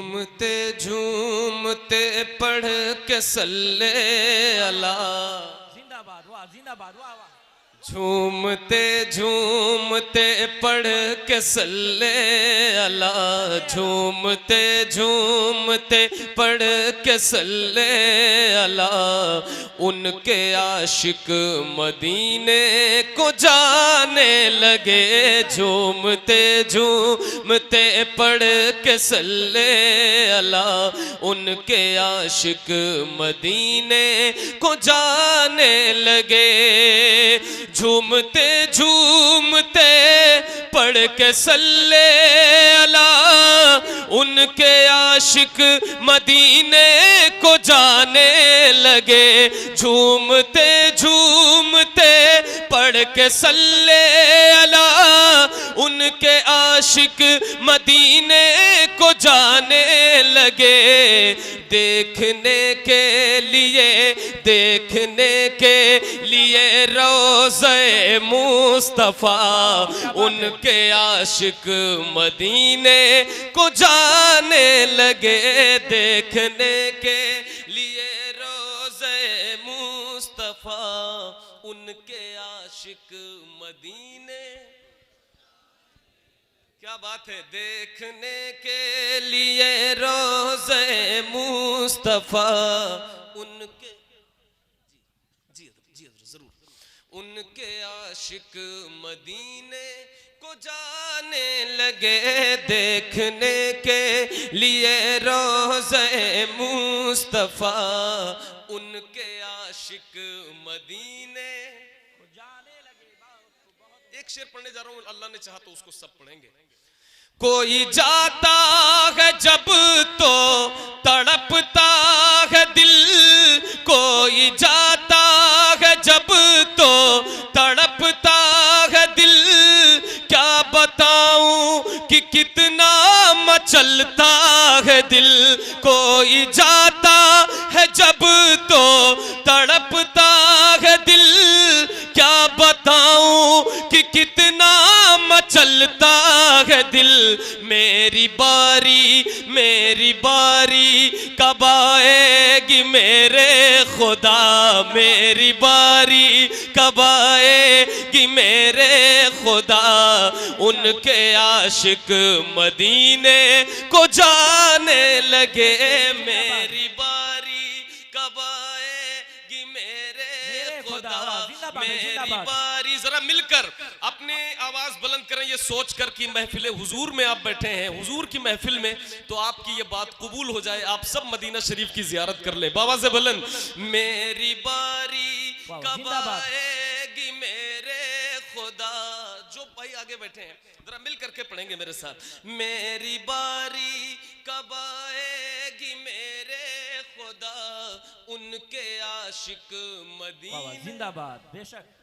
झूमते झूमते पढ़ के सल्ले अला, जिंदाबाद वाह, जिंदाबाद वाह वाह। झूमते झूमते पढ़ के सल्ले अला, झूमते झूमते पढ़ के सल्ले अला, उनके आशिक मदीने को जाने लगे। झूमते झूमते पढ़ के सल्ले अला, उनके आशिक मदीने को जाने लगे। झूमते झूमते पढ़ के सल्ले अला, उनके आशिक मदीने को जाने लगे। झूमते झूमते पढ़ के सल्ले अला, उनके आशिक मदीने को जाने लगे। देखने के लिए रोज़े मुस्तफ़ा, उनके आशिक मदीने को जाने लगे। देखने के लिए रोज़े मुस्तफ़ा, उनके आशिक मदीने, क्या बात है। देखने के लिए रोज़े मुस्तफ़ा, उनके जरूर उनके आशिक मदीने को जाने लगे। देखने के लिए रोज़े मुस्तफ़ा, उनके आशिक मदीने को जाने लगे। एक शेर पढ़ने जा रहा हूं, अल्लाह ने चाहा तो उसको सब पढ़ेंगे। कोई जाता है जब तो तड़पता है दिल, कोई जाता है जब तो तड़पता है दिल, क्या बताऊं कि कितना मचलता है दिल। कोई जाता है जब तो तड़पता है दिल, क्या बताऊं कि कितना मचलता है दिल। मेरी बारी कब आएगी मेरे खुदा, मेरी बारी कब आएगी मेरे खुदा, उनके आशिक मदीने को जाने लगे। मेरी बारी कब आएगी मेरे खुदा, मेरी बारी। जरा मिलकर अपने आवाज बुलंद करें, ये सोचकर कि महफिल हुजूर में आप बैठे हैं, हुजूर की महफिल में, तो आपकी ये बात कबूल हो जाए, आप सब मदीना शरीफ की जियारत कर ले। बाबा से बुलंद, मेरी बारी कब आएगी मेरे खुदा। जो भाई आगे बैठे हैं जरा मिल करके पढ़ेंगे मेरे साथ। मेरी बारी कब आएगी मेरे खुदा, उनके आशिक मदीने। जिंदाबाद, बेशक।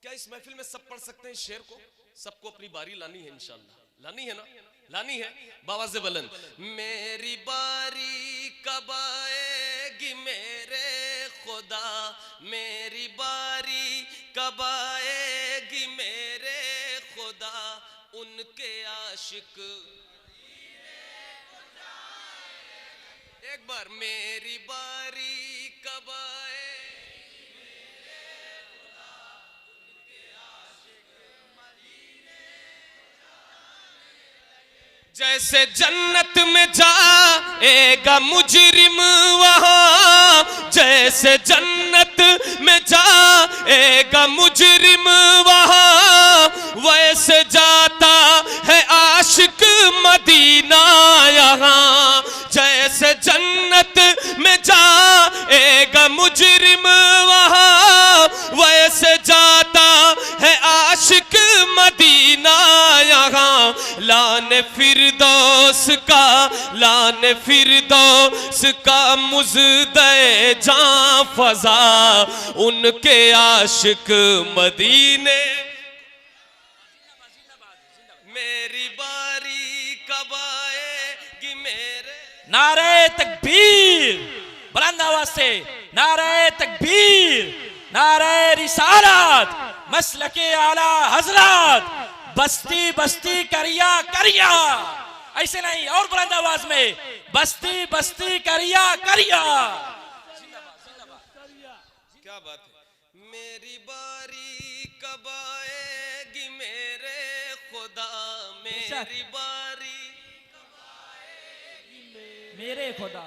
क्या इस महफिल में सब पढ़ सकते हैं शेर को? सबको अपनी बारी लानी है इंशाल्लाह, लानी है ना, लानी है। बाबा से बुलंद, मेरी बारी कब आएगी मेरे खुदा, मेरी बारी कब आएगी मेरे खुदा, उनके आशिक। एक बार, मेरी बारी कब आएगी जैसे जन्नत में जाएगा मुजरिम वहाँ, जैसे जन्नत में जाएगा मुजरिम वहाँ, वैसे जाता है आशिक मदीना यहाँ। जैसे जन्नत में जाएगा मुजरिम वहाँ, वैसे जाता है आशिक मदीना यहाँ। लाने फिरदौस का मुज़दे जां फज़ा, उनके आशिक मदीने। मेरी बारी कब आएगी मेरे। नारे तकबीर, बुलंद आवाज से नारे तकबीर, नारे रिसालत, मसलके आला हजरत, बस्ती बस्ती करिया करिया, ऐसे नहीं, और बुलंद आवाज में, बस्ती बस्ती करिया करिया। क्या बात है। मेरी बारी कब आएगी मेरे खुदा, मेरी बारी मेरे खुदा,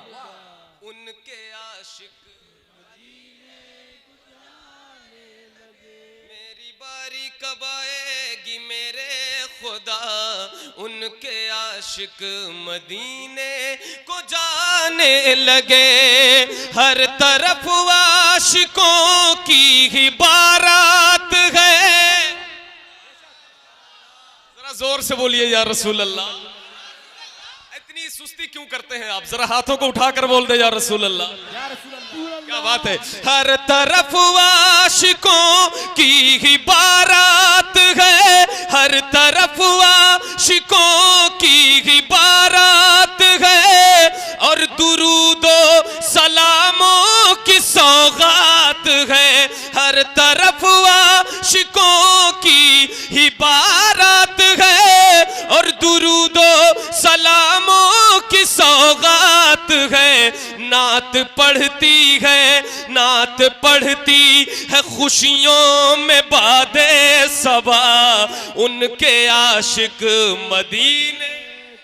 उनके आशिक मेरी बारी कब आएगी मेरे खुदा, उनके आशिक मदीने को जाने लगे। हर तरफ आशिकों की ही बारात है। जरा जोर से बोलिए या रसूल अल्लाह। इतनी सुस्ती क्यों करते हैं आप? जरा हाथों को उठाकर बोल दे या रसूल अल्लाह। क्या बात है। हर तरफ आशिकों की ही बारात है, हर तरफ आशिकों की ही बारात है, और दुरूदो सलामों की सौगात है। हर तरफ आशिकों की ही बारात है, और दुरूदो सलामों की सौगात है। नात पढ़ती है, नात पढ़ती है खुशियों में बादे सबा, उनके आशिक मदीने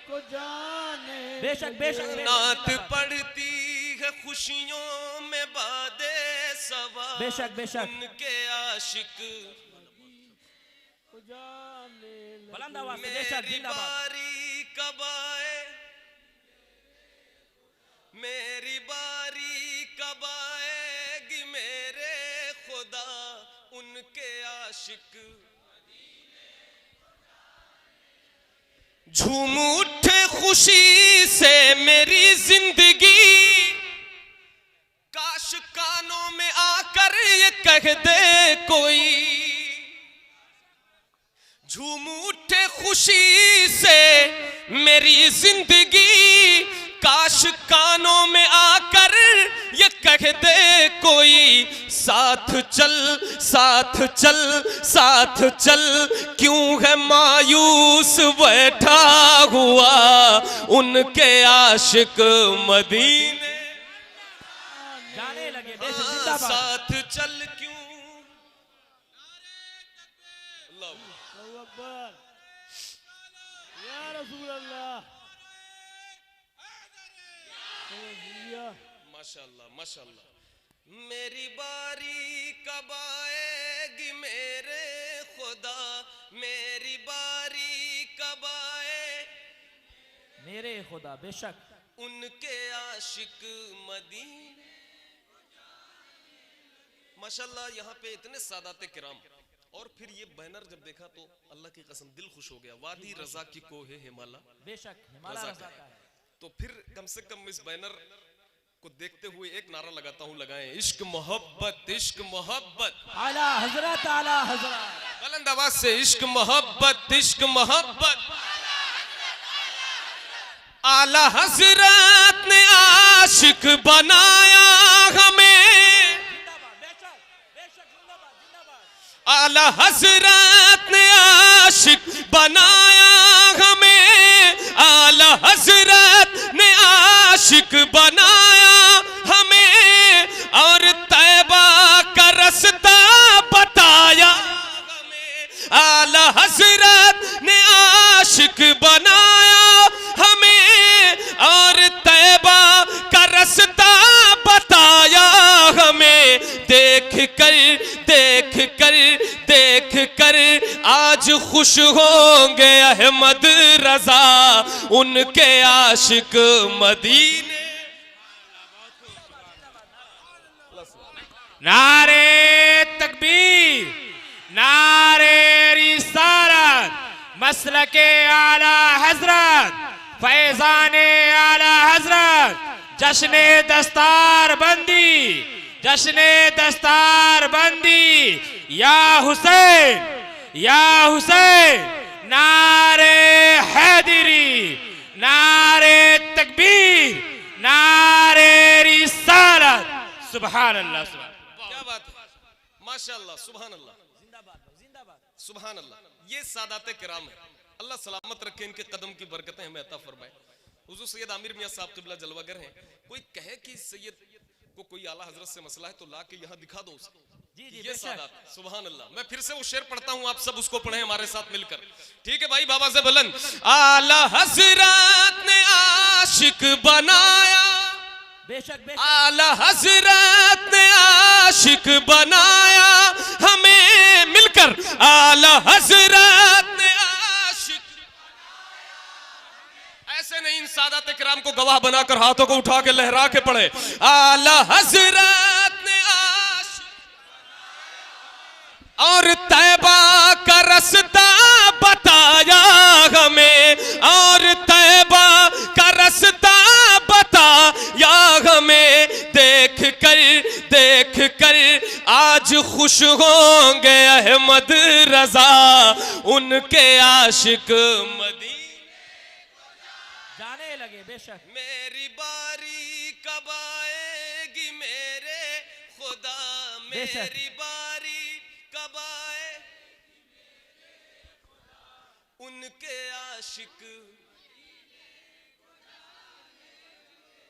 को जाने। बेशक बेशक, नात पढ़ती है खुशियों में बादे सबा, बेशक बेशक, उनके आशिक बुलंद आवाज से, बेशक, मेरी जिंदाबाद। बारी कब आए, मेरी बारी कब आएगी मेरे खुदा, उनके आशिक झूम उठे खुशी से मेरी जिंदगी, काश कानों में आकर ये कह दे कोई। झूम उठे खुशी से मेरी जिंदगी, काश कानों में आकर ये कह दे कोई। साथ चल साथ चल साथ चल, क्यों है मायूस बैठा हुआ, उनके आशिक मदीने जाने लगे। बेशक, जिंदाबाद। साथ चल क्यों। माशाअल्लाह माशाअल्लाह। मेरी बारी कब आएगी मेरे खुदा, मेरी बारी कब आए मेरे खुदा, बेशक, उनके आशिक मदीने। माशाअल्लाह, यहाँ पे इतने सादाते किराम, और फिर ये बैनर जब देखा तो अल्लाह की कसम दिल खुश हो गया। वादी रजा की कोहे हिमाला, बेशक, हिमालय रज़ा का है। तो फिर कम से कम इस बैनर को देखते हुए एक नारा लगाता हूं, लगाएं इश्क मोहब्बत, इश्क मोहब्बत। आला हजरत, आला हजरत, बुलंद आवाज से इश्क मोहब्बत, इश्क मोहब्बत। आला हजरत ने आशिक बनाया हमें, आला हजरत ने आशिक बनाया हमें, आला हजरत ने आशिक बनाया हमें, और तैबा का रास्ता बताया हमें। आला हजरत ने आशिक बनाया हमें, और तैबा का रास्ता बताया हमें। देख कर देख कर देख कर आज खुश होंगे अहमद रजा, उनके आशिक मदीने। नारे तकबीर, नारे रिसालत, मसलके आला हजरत, फैजाने आला हजरत, जश्ने दस्तार बंदी, जश्ने दस्तार बंदी, या हुसैन, या हुसैन। नारे हैदरी, नारे तकबीर, नारे रिसालत। सुभान अल्लाह, क्या बात है, माशाअल्लाह, सुभान अल्लाह, जिंदाबाद, जिंदाबाद। सुभान अल्लाह। ये सादाते किराम है। अल्लाह सलामत रखे, इनके कदम की बरकतें हमें अता फरमाए। हुजूर सैयद आमिर मियां साहब क़िबला जलवागर हैं। कोई कहे कि सैयद को कोई आला हजरत से मसला है तो ला के यहाँ दिखा दो उसे। जी जी ये बेशक। सादात, सुभान अल्लाह। मैं फिर से वो शेर पढ़ता हूँ, आप सब उसको पढ़ें हमारे साथ मिलकर। ठीक है भाई, बाबा से बुलंद। आला हजरत ने आशिक बनाया, बेशक बेशक। आला हजरत ने आशिक बनाया हमें मिलकर, आला हजरत ने आशिक। ऐसे नहीं, इन सादात इकराम को गवाह बनाकर हाथों को उठा के लहरा के पढ़े। आला हजरत ने आशिक और तैबा का रास्ता बताया हमें, और तैबा का रास्ता बताया हमें। देख कर आज खुश होंगे अहमद रजा, उनके आशिक मदीने जाने लगे। बेशक। मेरी बारी कब आएगी मेरे खुदा, मेरी बारी कब आए उनके आशिक।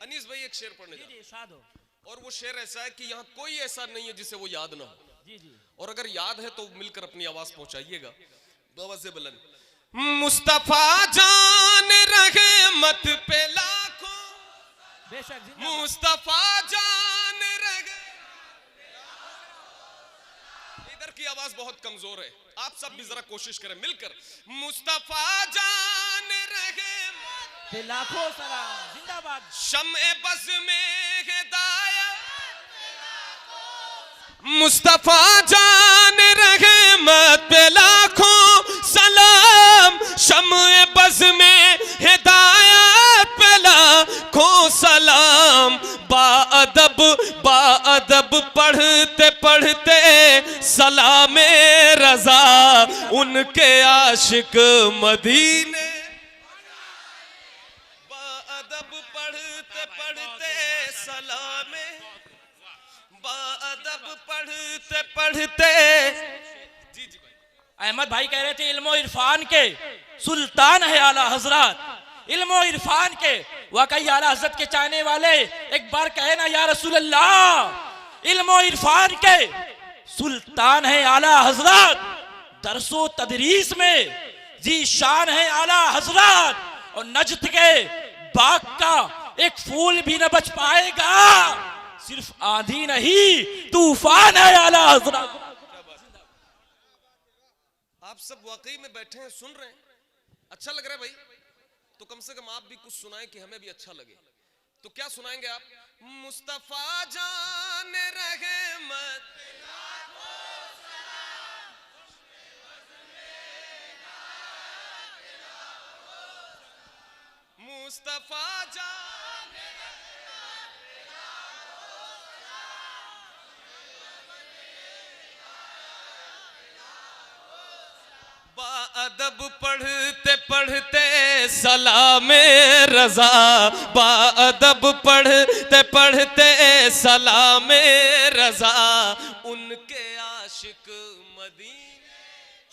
अनीस भाई एक शेर पढ़ने जी जा, जी इरशाद हो। और वो शेर ऐसा है कि यहाँ कोई ऐसा नहीं है जिसे वो याद ना हो। जी जी। और अगर याद है तो मिलकर अपनी आवाज पहुंचाइएगा। बाबा से बुलंद। मुस्तफा जान रहे मत पे लाखों, बेशक। मुस्तफा जान रहे। इधर की आवाज बहुत कमजोर है, आप सब भी जरा कोशिश करें मिलकर। मुस्तफा जान रहे लाखों सलाम। जिंदाबाद। शम्ए बज़ में हिदायत, मुस्तफा जान रहमत पे लाखों सलाम। शम्ए बज़ में हिदायत पे लाखों सलाम। बाअदब पढ़ते पढ़ते सलामे रजा, उनके आशिक मदीने। पढ़ते पढ़ते जी जी भाई। अहमद भाई कह रहे थे इल्मो इरफान के सुल्तान है आला हजरत। इल्मो इरफान के वाकई आला हजरत के चाहने वाले एक बार कहे ना या रसूल अल्लाह। इल्मो इरफान के सुल्तान है आला हजरत। दरसो तदरीस में जी शान है आला हजरत। और नजद के बाग का एक फूल भी न बच पाएगा, सिर्फ आंधी नहीं तूफान है आला हजरत। आप सब वाकई में बैठे हैं, सुन रहे हैं, अच्छा लग रहा है भाई। तो कम से कम आप भी कुछ सुनाएं कि हमें भी अच्छा लगे। तो क्या सुनाएंगे आप? मुस्तफा जान रहमत, मुस्तफा जान बाअदब पढ़ते पढ़ते सलामे रजा, बाअदब पढ़ते पढ़ते सलामे रजा, उनके आशिक मदीने।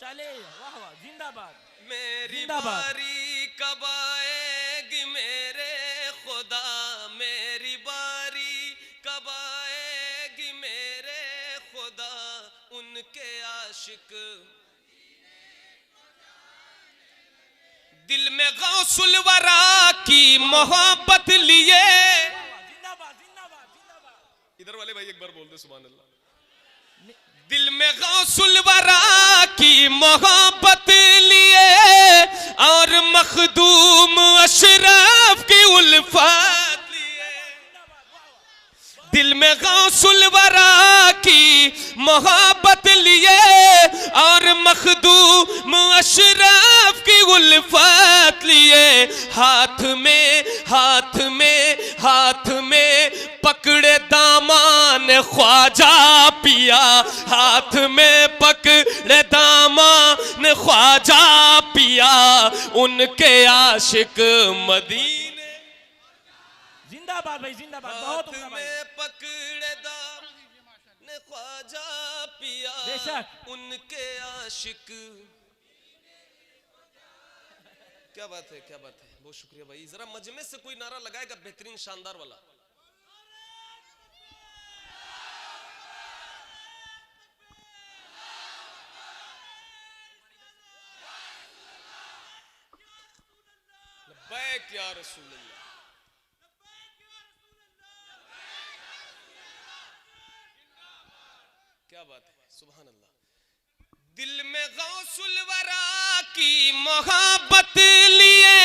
चले वाह वाह। जिंदाबाद। मेरी जिंदाबाद। बारी कब आएगी मेरे खुदा, मेरी बारी कब आएगी मेरे खुदा, उनके आशिक। दिल में गौसुल वरा की मोहब्बत लिए। जिंदाबाद जिंदाबाद जिंदाबाद। इधर वाले भाई एक बार बोल दे सुभान अल्लाह। दिल में गौसुल वरा की मोहब्बत लिए, और मखदूम अशरफ की उल्फत लिए। दिल में गौसुल वरा की मोहब्बत लिए, और मखदूम अशरफ की उल्फत लिए। हाथ में पकड़े दामान ख्वाजा पिया, हाथ में पकड़े दामान ख्वाजा पिया, उनके आशिक मदीने। जिंदाबाद भाई जिंदाबाद। बहुत हाथ उम्दा भाई। में पकड़े दामन ख्वाजा पिया, बेशक। उनके आशिक। क्या बात है, क्या बात है, बहुत शुक्रिया भाई। जरा मजमे से कोई नारा लगाएगा बेहतरीन शानदार वाला। लब्बैक या रसूल अल्लाह। क्या बात है, सुभान अल्लाह। दिल में गौसुल वरा की मोहब्बत लिए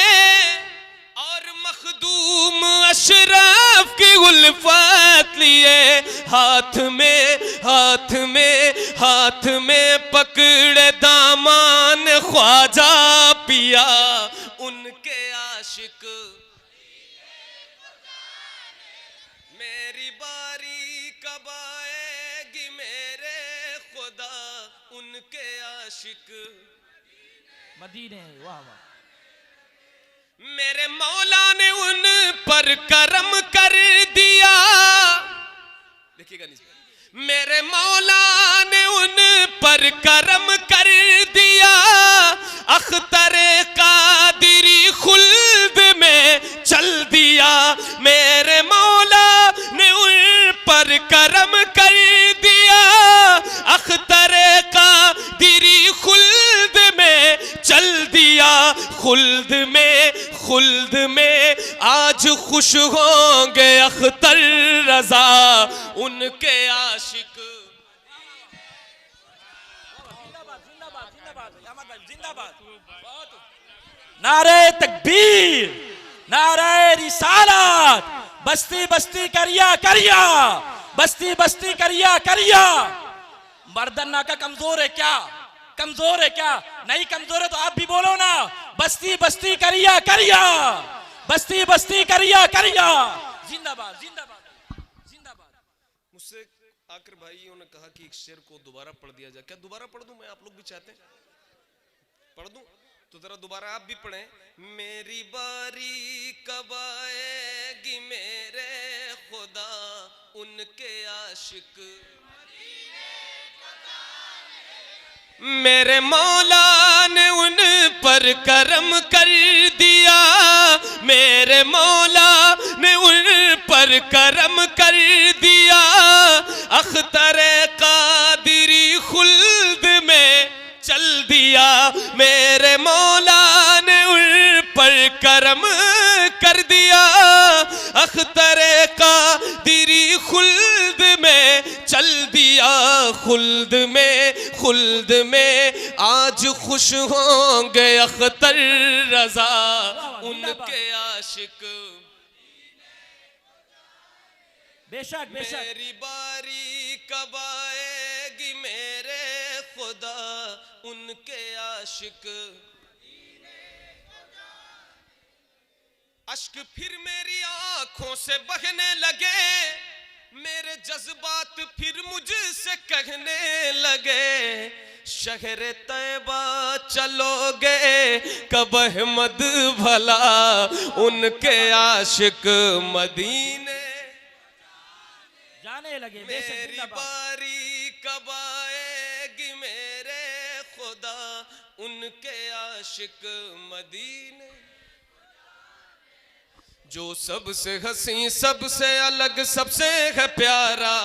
और मखदूम अशरफ की उल्फत लिए, हाथ में पकड़े दामान ख्वाजा पिया उनके आशिक। मेरी बारी कब आएगी मेरे खुदा उनके आशिक। मदीने, वाह वाह। मेरे मौला ने उन पर करम कर दिया, देखिएगा नहीं, मेरे मौला ने उन पर करम कर दिया, अख्तरे कादिरी खुल्द में चल दिया। मेरे मौला ने उन पर करम कर दिया, अख्तरे कादिरी खुल्द में चल दिया। खुल्द में आज खुश होंगे अख्तर रजा उनके आशिक। नारे तकबीर, नारे रिसालत, बस्ती बस्ती करिया करिया, बस्ती बस्ती करिया करिया। मर्दन्ना का कमजोर है क्या? कमजोर है क्या? नहीं कमजोर है तो आप भी बोलो ना, बस्ती बस्ती करिया करिया, बस्ती बस्ती करिया करिया। जिंदाबाद जिंदाबाद जिंदाबाद। मुझसे आकर भाइयों ने कहा कि एक शेर को दोबारा पढ़ दिया जाए। क्या दोबारा पढ़ दूं मैं? आप लोग भी चाहते हैं पढ़ दूं तो जरा दोबारा आप भी पढ़ें। मेरी बारी कब आएगी मेरे खुदा उनके आशिक। मेरे मौला ने उन पर करम कर दिया, मेरे मौला ने उन पर करम कर दिया, अख्तरे कादिरी खुल्द में चल दिया। मेरे मौला ने उन पर करम कर दिया, अख्तरे कादिरी खुल्द में चल दिया। खुल्द में आज खुश होंगे अख्तर रजा उनके आशिक। बेशक बेशक। मेरी बारी कब आएगी मेरे खुदा उनके आशिक। अश्क फिर मेरी आंखों से बहने लगे, मेरे जज्बात फिर मुझसे कहने लगे, शहर तैबा चलोगे कब अहमद भला उनके आशिक मदीने जाने लगे। मेरी बारी कब आएगी मेरे खुदा उनके आशिक मदीने। जो सबसे हसी सबसे अलग सबसे है प्यारा,